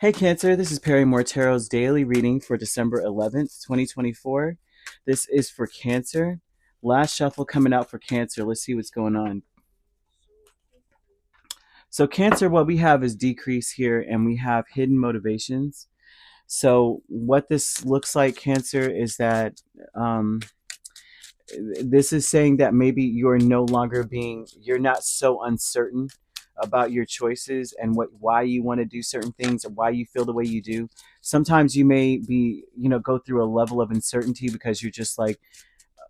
Hey Cancer, this is Perrymore Tarot's daily reading for December 11th, 2024. This is for Cancer. Last shuffle coming out for Cancer. Let's see what's going on. So Cancer, what we have is decrease here and we have hidden motivations. So what this looks like, Cancer, is that this is saying that maybe you're not so uncertain about your choices and why you want to do certain things or why you feel the way you do. Sometimes you may be, go through a level of uncertainty because you're just like,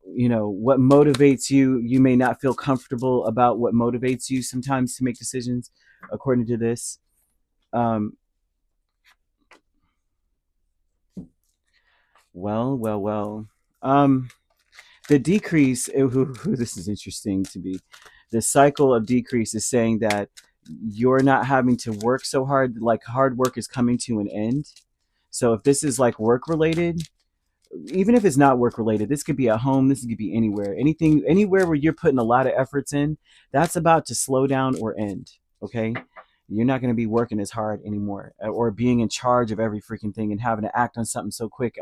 what motivates you. You may not feel comfortable about what motivates you sometimes to make decisions according to this. Um, well. Um, the decrease, this is interesting to be. The cycle of decrease is saying that you're not having to work so hard, like hard work is coming to an end. So if this is like work related, even if it's not work related, this could be at home, this could be anywhere. Anywhere where you're putting a lot of efforts in, that's about to slow down or end. Okay? You're not going to be working as hard anymore, or being in charge of every freaking thing and having to act on something so quick.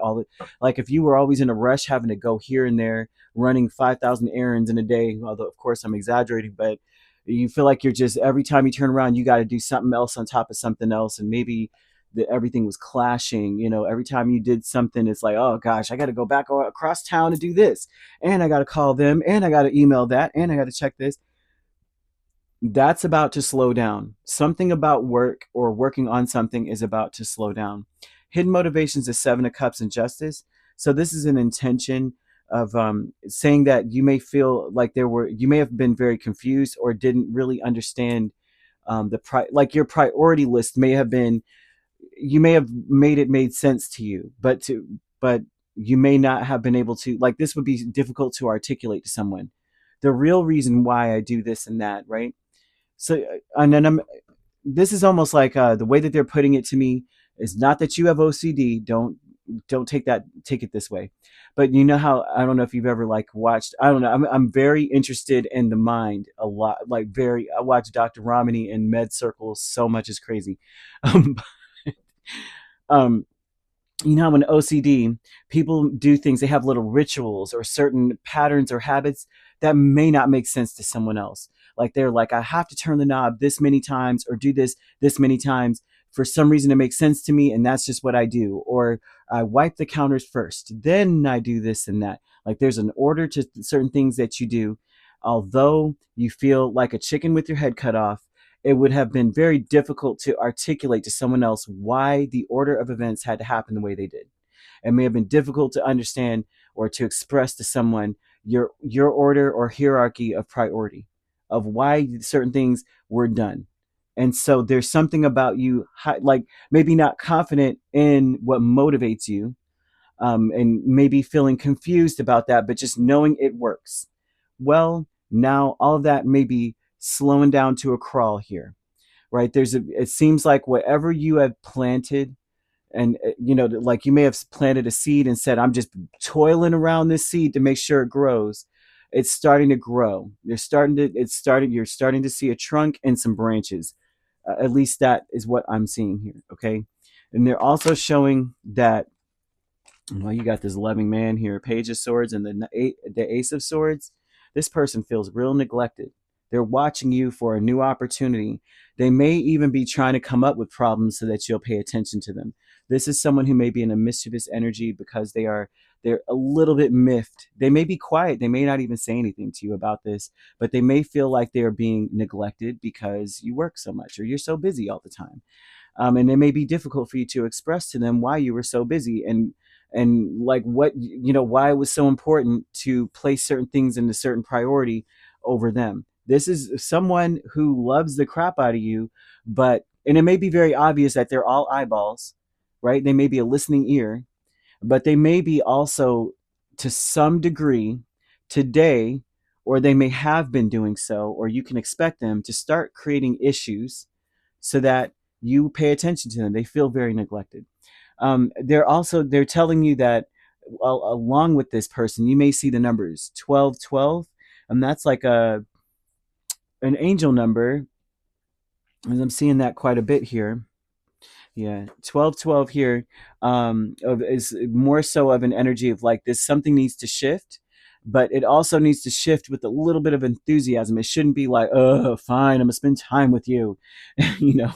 Like if you were always in a rush, having to go here and there, running 5,000 errands in a day. Although of course I'm exaggerating, but you feel like you're just every time you turn around, you got to do something else on top of something else, and maybe that everything was clashing. Every time you did something, it's like, oh gosh, I got to go back across town to do this, and I got to call them, and I got to email that, and I got to check this. That's about to slow down. Something about work or working on something is about to slow down. Hidden motivations is Seven of Cups and Justice. So this is an intention of saying that you may feel like you may have been very confused or didn't really understand like your priority list may have been, you may have made sense to you, but you may not have been able to, like, this would be difficult to articulate to someone the real reason why I do this and that, right? So and then this is almost like the way that they're putting it to me is not that you have OCD. Don't take it this way. But you know how, I don't know if you've ever like watched, I don't know, I'm very interested in the mind a lot, like very, I watch Dr. Ramani and Med Circles so much, is crazy. um, um you know, in OCD, people do things, they have little rituals or certain patterns or habits that may not make sense to someone else. Like they're like, I have to turn the knob this many times or do this many times. For some reason, it makes sense to me, and that's just what I do. Or I wipe the counters first, then I do this and that. Like there's an order to certain things that you do. Although you feel like a chicken with your head cut off, it would have been very difficult to articulate to someone else why the order of events had to happen the way they did. It may have been difficult to understand or to express to someone your order or hierarchy of priority of why certain things were done. And so there's something about you, like maybe not confident in what motivates you, and maybe feeling confused about that, but just knowing it works. Well, now all of that may be slowing down to a crawl here, right? It seems like whatever you have planted, and like you may have planted a seed and said, I'm just toiling around this seed to make sure it grows. It's starting to grow. You're starting to see a trunk and some branches. At least that is what I'm seeing here. Okay. And they're also showing that, well, you got this loving man here, Page of Swords and the Ace of Swords. This person feels real neglected. They're watching you for a new opportunity. They may even be trying to come up with problems so that you'll pay attention to them. This is someone who may be in a mischievous energy because they're a little bit miffed. They may be quiet. They may not even say anything to you about this, but they may feel like they are being neglected because you work so much or you're so busy all the time. And it may be difficult for you to express to them why you were so busy, and like what, why it was so important to place certain things into certain priority over them. This is someone who loves the crap out of you, and it may be very obvious that they're all eyeballs, right? They may be a listening ear, but they may be also, to some degree, today, or they may have been doing so, or you can expect them to start creating issues so that you pay attention to them. They feel very neglected. They're telling you that, well, along with this person, you may see the numbers 1212, and that's like an angel number, and I'm seeing that quite a bit here. Yeah, 1212 here is more so of an energy of like this something needs to shift, but it also needs to shift with a little bit of enthusiasm. It shouldn't be like, oh, fine, I'm gonna spend time with you. You know,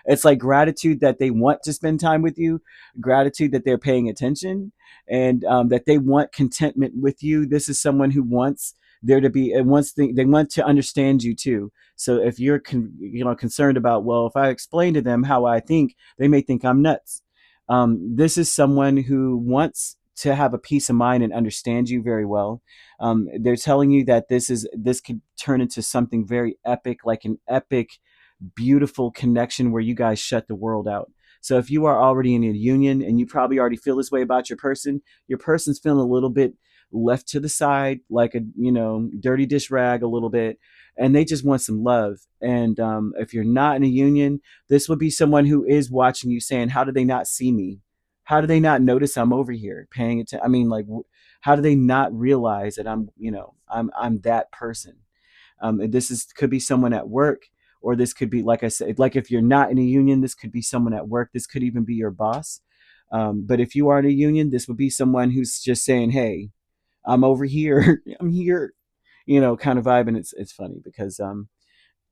it's like gratitude that they want to spend time with you, gratitude that they're paying attention, and that they want contentment with you. This is someone who wants there to be, and wants they want to understand you too. So if you're concerned about, well, if I explain to them how I think, they may think I'm nuts. This is someone who wants to have a peace of mind and understand you very well. They're telling you that this could turn into something very epic, like an epic, beautiful connection where you guys shut the world out. So if you are already in a union and you probably already feel this way about your person's feeling a little bit left to the side, like a dirty dish rag a little bit, and they just want some love. And if you're not in a union, this would be someone who is watching you, saying, "How do they not see me? How do they not notice I'm over here paying attention? I mean, like, how do they not realize that I'm that person?" This is could be someone at work, or this could be, like I said, like if you're not in a union, this could be someone at work. This could even be your boss. But if you are in a union, this would be someone who's just saying, "Hey, I'm over here. I'm here," kind of vibe. And it's funny because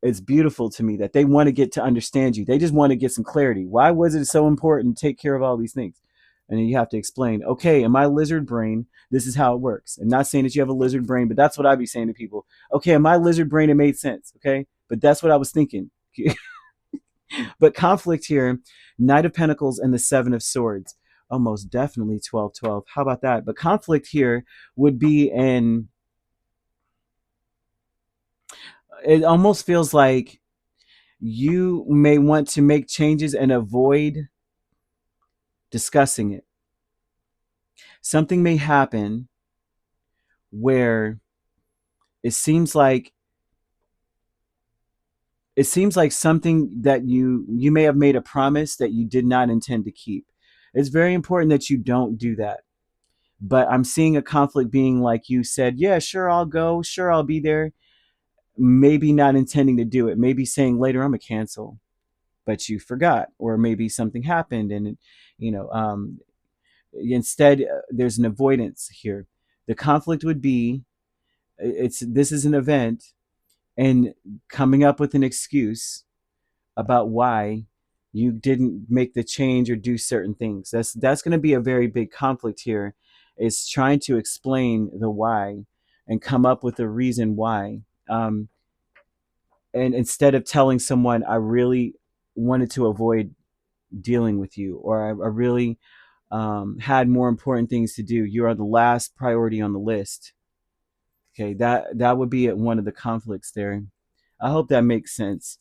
it's beautiful to me that they want to get to understand you. They just want to get some clarity. Why was it so important to take care of all these things? And then you have to explain, okay, in my lizard brain, this is how it works. And not saying that you have a lizard brain, but that's what I'd be saying to people. Okay, in my lizard brain, it made sense. Okay, but that's what I was thinking. But conflict here, Knight of Pentacles and the Seven of Swords. Almost definitely 1212. How about that? But conflict here would be in, it almost feels like you may want to make changes and avoid discussing it. Something may happen where it seems like something that you may have made a promise that you did not intend to keep. It's very important that you don't do that. But I'm seeing a conflict being like, you said, yeah, sure, I'll go, sure, I'll be there, maybe not intending to do it, maybe saying later I'm gonna cancel, but you forgot, or maybe something happened and you know um instead, there's an avoidance here. The conflict would be, this is an event, and coming up with an excuse about why you didn't make the change or do certain things. That's going to be a very big conflict here, is trying to explain the why and come up with a reason why. And instead of telling someone, I really wanted to avoid dealing with you, or I really had more important things to do. You are the last priority on the list. Okay, that would be at one of the conflicts there. I hope that makes sense.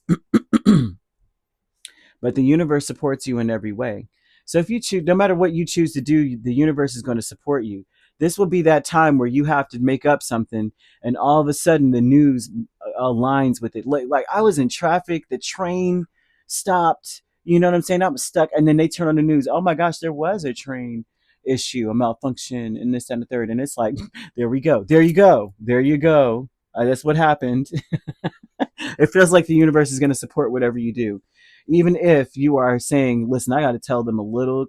But the universe supports you in every way. So if you choose, no matter what you choose to do, the universe is going to support you. This will be that time where you have to make up something, and all of a sudden the news aligns with it. Like I was in traffic, the train stopped. You know what I'm saying? I'm stuck, and then they turn on the news. Oh my gosh, there was a train issue, a malfunction, and this and the third. And it's like, there we go. There you go. There you go. That's what happened. It feels like the universe is going to support whatever you do, even if you are saying, listen, I got to tell them a little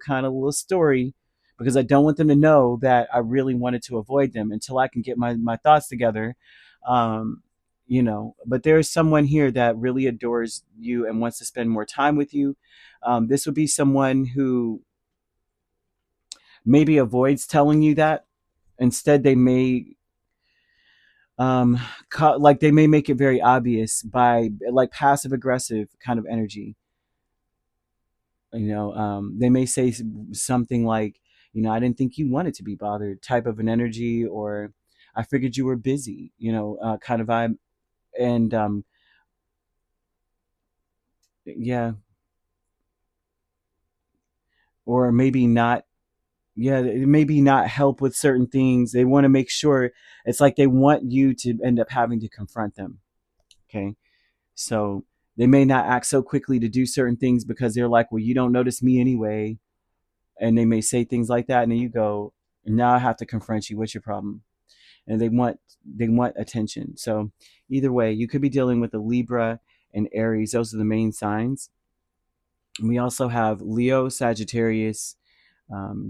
story, because I don't want them to know that I really wanted to avoid them until I can get my thoughts together. um, but there's someone here that really adores you and wants to spend more time with you. This would be someone who maybe avoids telling you that. Instead, they may like they may make it very obvious by like passive aggressive kind of energy. They may say something like, I didn't think you wanted to be bothered, type of an energy, or I figured you were busy, kind of vibe. And yeah, or maybe not. Yeah, maybe not help with certain things. They want to make sure, it's like they want you to end up having to confront them. Okay. So they may not act so quickly to do certain things because they're like, well, you don't notice me anyway. And they may say things like that. And then you go, now I have to confront you. What's your problem? And they want attention. So either way, you could be dealing with a Libra and Aries. Those are the main signs. We also have Leo, Sagittarius,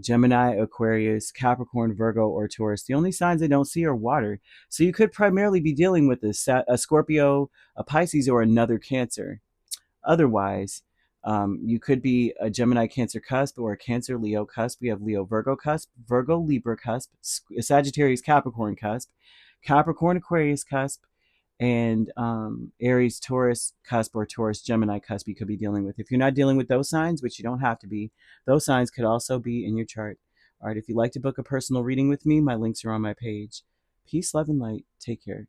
Gemini, Aquarius, Capricorn, Virgo, or Taurus. The only signs I don't see are water. So you could primarily be dealing with a Scorpio, a Pisces, or another Cancer. Otherwise, you could be a Gemini Cancer cusp or a Cancer Leo cusp. We have Leo Virgo cusp, Virgo Libra cusp, Sagittarius Capricorn cusp, Capricorn Aquarius cusp, and Aries Taurus cusp or Taurus Gemini cusp you could be dealing with. If you're not dealing with those signs, which you don't have to be, those signs could also be in your chart. All right, if you'd like to book a personal reading with me, my links are on my page. Peace, love, and light. Take care.